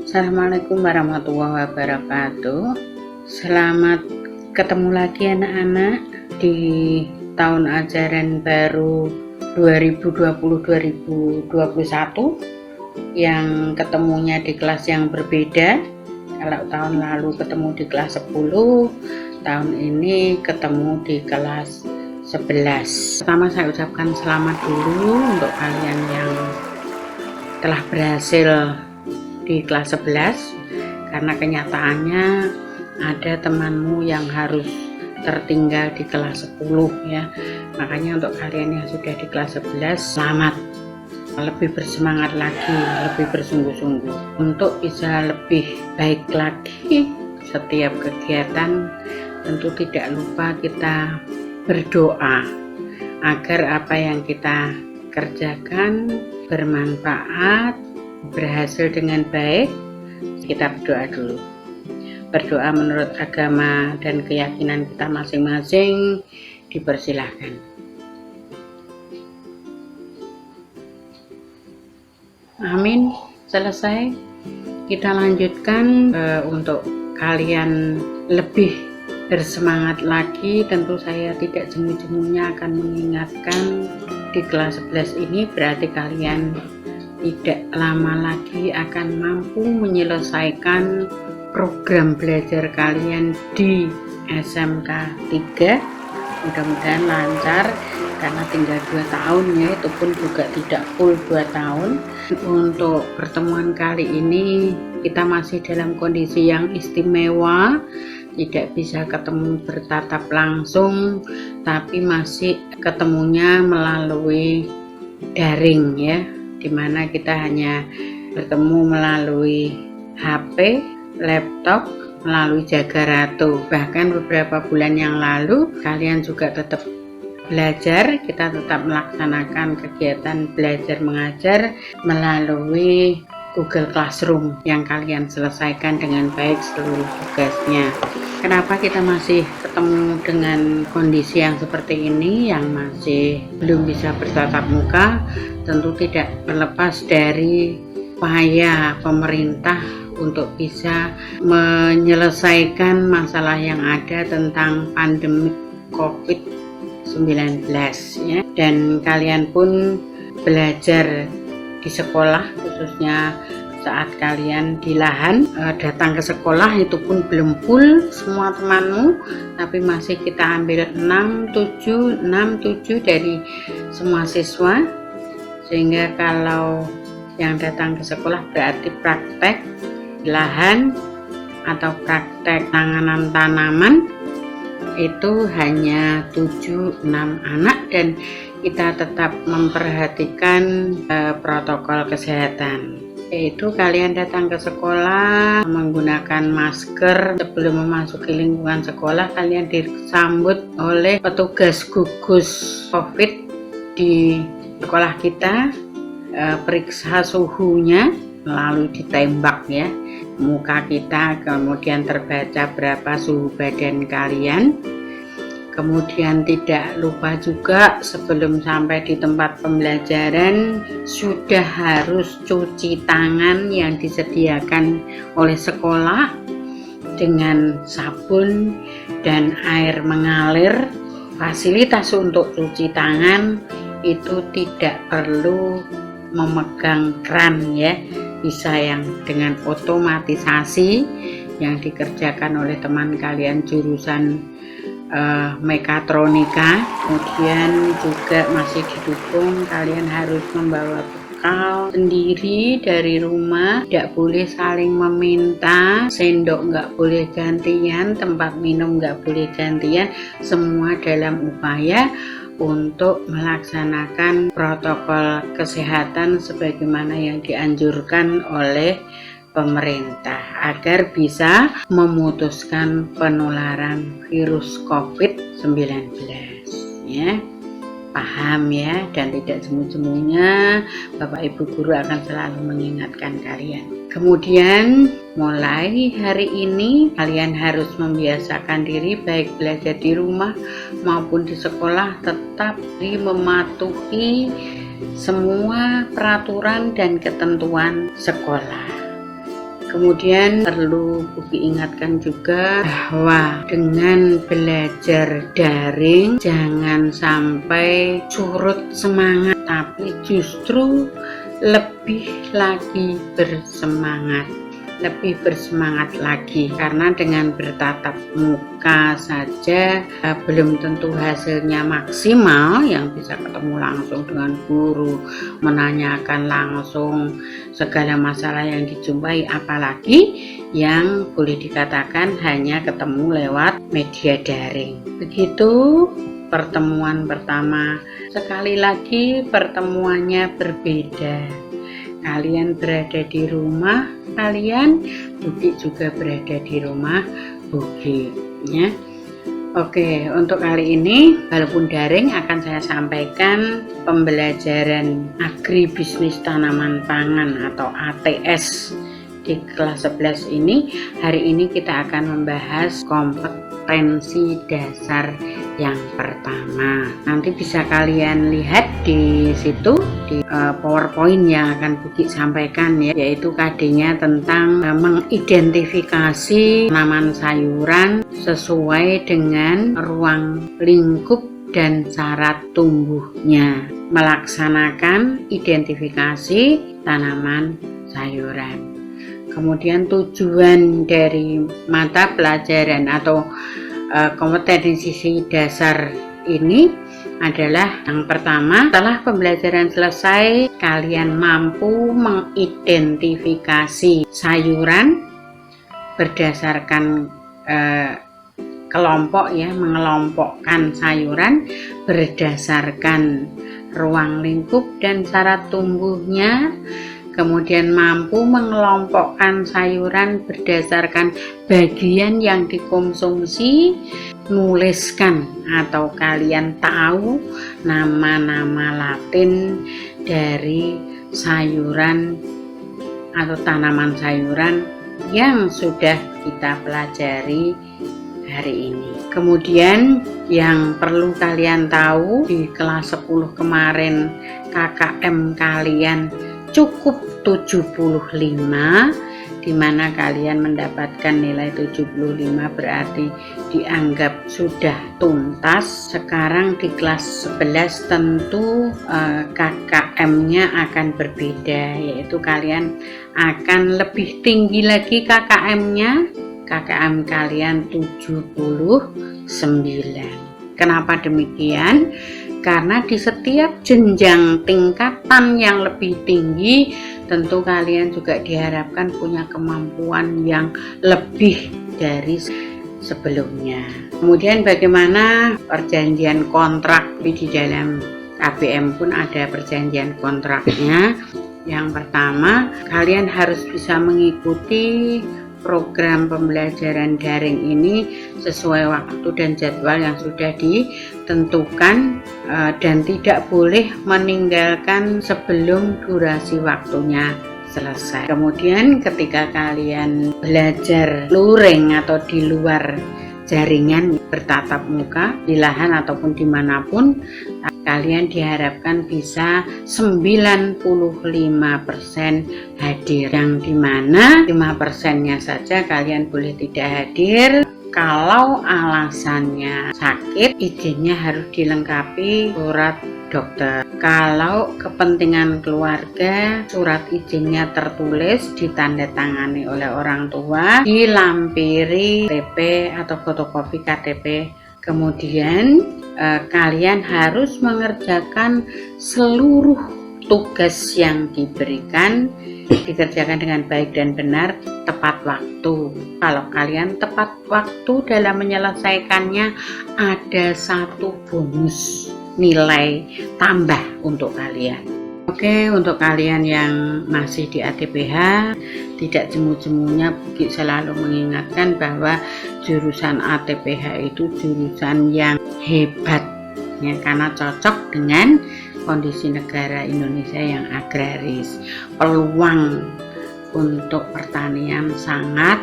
Assalamualaikum warahmatullahi wabarakatuh. Selamat ketemu lagi anak-anak di tahun ajaran baru 2020-2021 yang ketemunya di kelas yang berbeda. Kalau tahun lalu ketemu di kelas 10, tahun ini ketemu di kelas 11. Pertama saya ucapkan selamat dulu untuk kalian yang telah berhasil di kelas 11, karena kenyataannya ada temanmu yang harus tertinggal di kelas 10 ya. Makanya untuk kalian yang sudah di kelas 11, selamat, lebih bersemangat lagi, lebih bersungguh-sungguh untuk bisa lebih baik lagi setiap kegiatan. Tentu tidak lupa kita berdoa agar apa yang kita kerjakan bermanfaat, berhasil dengan baik. Kita berdoa dulu. Berdoa menurut agama dan keyakinan kita masing-masing, dipersilahkan. Amin. Selesai. Kita lanjutkan untuk kalian lebih bersemangat lagi. Tentu saya tidak jemu-jemunya akan mengingatkan di kelas 11 ini berarti kalian tidak lama lagi akan mampu menyelesaikan program belajar kalian di SMK 3. Mudah-mudahan lancar, karena tinggal 2 tahun ya, itu pun juga tidak full 2 tahun. Untuk pertemuan kali ini kita masih dalam kondisi yang istimewa, tidak bisa ketemu bertatap langsung, tapi masih ketemunya melalui daring ya, dimana kita hanya bertemu melalui HP, laptop, melalui Jaga Ratu. Bahkan beberapa bulan yang lalu kalian juga tetap belajar, kita tetap melaksanakan kegiatan belajar mengajar melalui Google Classroom yang kalian selesaikan dengan baik seluruh tugasnya. Kenapa kita masih ketemu dengan kondisi yang seperti ini, yang masih belum bisa bertatap muka? Tentu tidak terlepas dari upaya pemerintah untuk bisa menyelesaikan masalah yang ada tentang pandemi COVID-19 ya. Dan kalian pun belajar di sekolah, khususnya saat kalian di lahan, datang ke sekolah itu pun belum full semua temanmu, tapi masih kita ambil 6, 7 dari semua siswa, sehingga kalau yang datang ke sekolah berarti praktek lahan atau praktek tanganan tanaman itu hanya 7-6 anak, dan kita tetap memperhatikan protokol kesehatan, yaitu kalian datang ke sekolah menggunakan masker. Sebelum memasuki lingkungan sekolah, kalian disambut oleh petugas gugus COVID di sekolah kita, periksa suhunya, lalu ditembak ya muka kita, kemudian terbaca berapa suhu badan kalian. Kemudian tidak lupa juga sebelum sampai di tempat pembelajaran sudah harus cuci tangan yang disediakan oleh sekolah dengan sabun dan air mengalir. Fasilitas untuk cuci tangan itu tidak perlu memegang keran ya, bisa yang dengan otomatisasi yang dikerjakan oleh teman kalian jurusan mekatronika. Kemudian juga masih didukung kalian harus membawa bekal sendiri dari rumah, tidak boleh saling meminta, sendok nggak boleh gantian, tempat minum nggak boleh gantian, semua dalam upaya untuk melaksanakan protokol kesehatan sebagaimana yang dianjurkan oleh pemerintah agar bisa memutuskan penularan virus COVID-19 ya. Paham ya, dan tidak jemu-jemunya Bapak Ibu guru akan selalu mengingatkan kalian. Kemudian mulai hari ini kalian harus membiasakan diri baik belajar di rumah maupun di sekolah tetap mematuhi semua peraturan dan ketentuan sekolah. Kemudian perlu Buki ingatkan juga bahwa dengan belajar daring jangan sampai surut semangat, tapi justru lebih lagi bersemangat lagi, karena dengan bertatap muka saja belum tentu hasilnya maksimal, yang bisa ketemu langsung dengan guru, menanyakan langsung segala masalah yang dijumpai, apalagi yang boleh dikatakan hanya ketemu lewat media daring. Begitu pertemuan pertama. Sekali lagi pertemuannya berbeda. Kalian berada di rumah kalian, Buki juga berada di rumah Buki, ya. Oke, untuk kali ini walaupun daring akan saya sampaikan pembelajaran agribisnis tanaman pangan atau ATS di kelas 11 ini. Hari ini kita akan membahas kompetensi dasar yang pertama. Nanti bisa kalian lihat di situ di PowerPoint yang akan Buki sampaikan, ya, yaitu KD-nya tentang mengidentifikasi tanaman sayuran sesuai dengan ruang lingkup dan syarat tumbuhnya, melaksanakan identifikasi tanaman sayuran. Kemudian tujuan dari mata pelajaran atau kompetensi dasar ini adalah yang pertama, setelah pembelajaran selesai kalian mampu mengidentifikasi sayuran berdasarkan kelompok, ya, mengelompokkan sayuran berdasarkan ruang lingkup dan syarat tumbuhnya. Kemudian mampu mengelompokkan sayuran berdasarkan bagian yang dikonsumsi, nuliskan atau kalian tahu nama-nama Latin dari sayuran atau tanaman sayuran yang sudah kita pelajari hari ini. Kemudian yang perlu kalian tahu, di kelas 10 kemarin KKM kalian cukup 75, di mana kalian mendapatkan nilai 75 berarti dianggap sudah tuntas. Sekarang di kelas 11 tentu KKM-nya akan berbeda, yaitu kalian akan lebih tinggi lagi KKM-nya. KKM kalian 79. Kenapa demikian? Karena di setiap jenjang tingkatan yang lebih tinggi tentu kalian juga diharapkan punya kemampuan yang lebih dari sebelumnya. Kemudian bagaimana perjanjian kontrak? Di dalam KBM pun ada perjanjian kontraknya. Yang pertama, kalian harus bisa mengikuti program pembelajaran daring ini sesuai waktu dan jadwal yang sudah ditentukan, dan tidak boleh meninggalkan sebelum durasi waktunya selesai. Kemudian ketika kalian belajar luring atau di luar jaringan bertatap muka di lahan ataupun dimanapun, kalian diharapkan bisa 95% hadir, yang dimana 5%-nya saja kalian boleh tidak hadir. Kalau alasannya sakit, izinnya harus dilengkapi surat dokter. Kalau kepentingan keluarga, surat izinnya tertulis, ditandatangani oleh orang tua, dilampiri KTP atau fotokopi KTP. Kemudian kalian harus mengerjakan seluruh tugas yang diberikan, dikerjakan dengan baik dan benar, tepat waktu. Kalau kalian tepat waktu dalam menyelesaikannya, ada satu bonus nilai tambah untuk kalian. Oke, untuk kalian yang masih di ATPH, tidak jemu-jemunya Buki selalu mengingatkan bahwa jurusan ATPH itu jurusan yang hebat, ya, karena cocok dengan kondisi negara Indonesia yang agraris. Peluang untuk pertanian sangat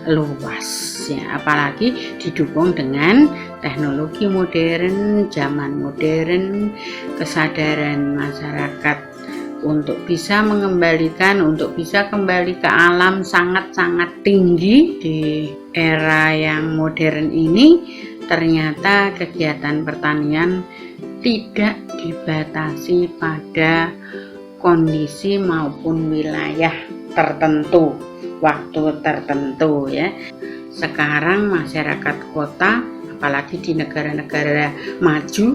luas, ya, apalagi didukung dengan teknologi modern, zaman modern, kesadaran masyarakat untuk bisa mengembalikan, untuk bisa kembali ke alam sangat-sangat tinggi di era yang modern ini. Ternyata kegiatan pertanian tidak dibatasi pada kondisi maupun wilayah tertentu, waktu tertentu ya. Sekarang masyarakat kota, apalagi di negara-negara maju,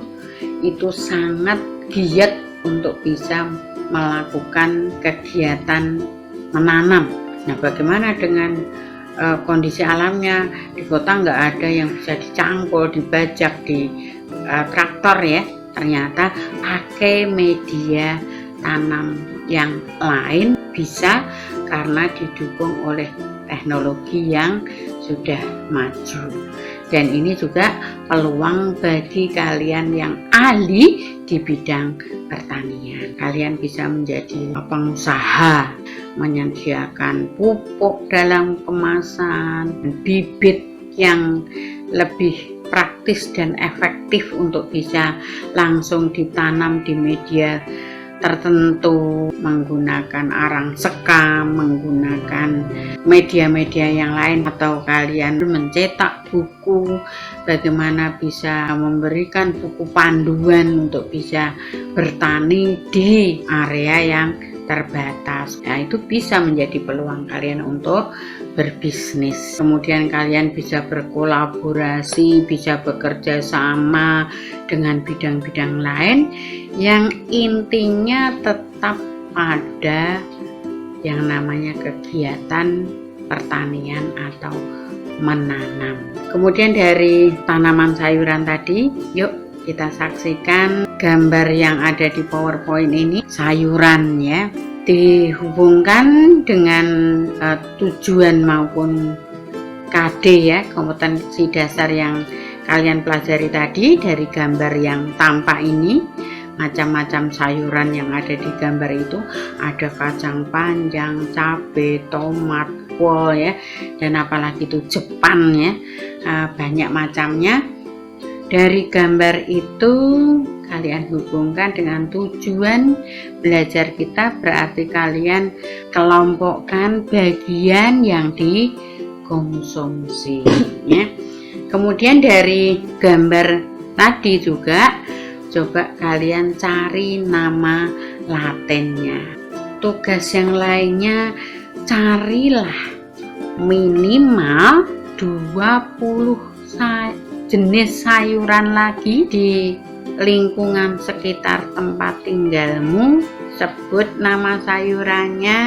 itu sangat giat untuk bisa melakukan kegiatan menanam. Nah, bagaimana dengan kondisi alamnya? Di kota nggak ada yang bisa dicangkul, dibajak di traktor ya. Ternyata pakai media tanam yang lain bisa, karena didukung oleh teknologi yang sudah maju. Dan ini juga peluang bagi kalian yang ahli di bidang pertanian. Kalian bisa menjadi pengusaha, menyediakan pupuk dalam kemasan, bibit yang lebih praktis dan efektif untuk bisa langsung ditanam di media tertentu, menggunakan arang sekam, menggunakan media-media yang lain, atau kalian mencetak buku bagaimana bisa memberikan buku panduan untuk bisa bertani di area yang terbatas. Nah, itu bisa menjadi peluang kalian untuk berbisnis. Kemudian kalian bisa berkolaborasi, bisa bekerja sama dengan bidang-bidang lain yang intinya tetap ada yang namanya kegiatan pertanian atau menanam. Kemudian dari tanaman sayuran tadi, yuk kita saksikan gambar yang ada di PowerPoint ini. Sayuran ya, dihubungkan dengan tujuan maupun KD ya, kompetensi dasar yang kalian pelajari tadi dari gambar yang tampak ini. Macam-macam sayuran yang ada di gambar itu, ada kacang panjang, cabai, tomat, kol ya, dan apalagi itu Jepang ya, banyak macamnya. Dari gambar itu kalian hubungkan dengan tujuan belajar kita, berarti kalian kelompokkan bagian yang dikonsumsi ya. Kemudian dari gambar tadi juga coba kalian cari nama latennya. Tugas yang lainnya, carilah minimal 20 jenis sayuran lagi di lingkungan sekitar tempat tinggalmu. Sebut nama sayurannya,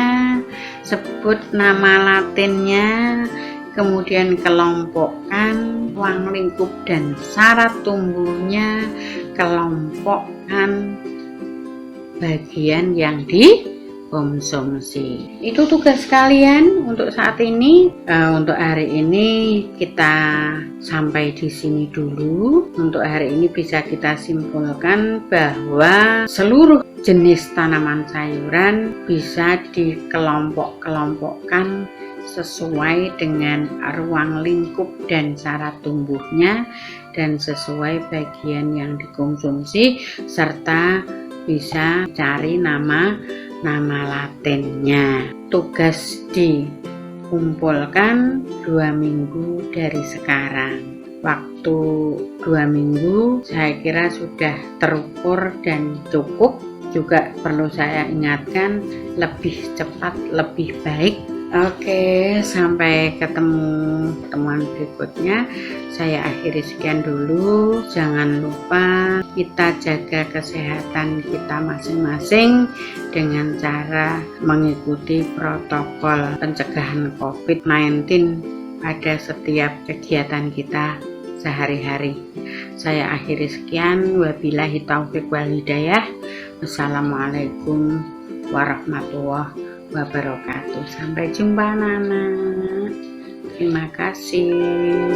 sebut nama latennya, kemudian kelompokkan ruang lingkup dan syarat tumbuhnya, kelompokkan bagian yang dikonsumsi. Itu tugas kalian untuk saat ini. Untuk hari ini kita sampai di sini dulu. Untuk hari ini bisa kita simpulkan bahwa seluruh jenis tanaman sayuran bisa dikelompok-kelompokkan sesuai dengan ruang lingkup dan syarat tumbuhnya, dan sesuai bagian yang dikonsumsi, serta bisa cari nama latennya. Tugas dikumpulkan 2 minggu dari sekarang. Waktu 2 minggu saya kira sudah terukur dan cukup. Juga perlu saya ingatkan, lebih cepat lebih baik. Oke, sampai ketemu pertemuan berikutnya. Saya akhiri sekian dulu. Jangan lupa kita jaga kesehatan kita masing-masing dengan cara mengikuti protokol pencegahan COVID-19 pada setiap kegiatan kita sehari-hari. Saya akhiri sekian. Wabillahi taufiq wal hidayah. Wassalamualaikum warahmatullahi wabarakatuh. Sampai jumpa Nana. Terima kasih.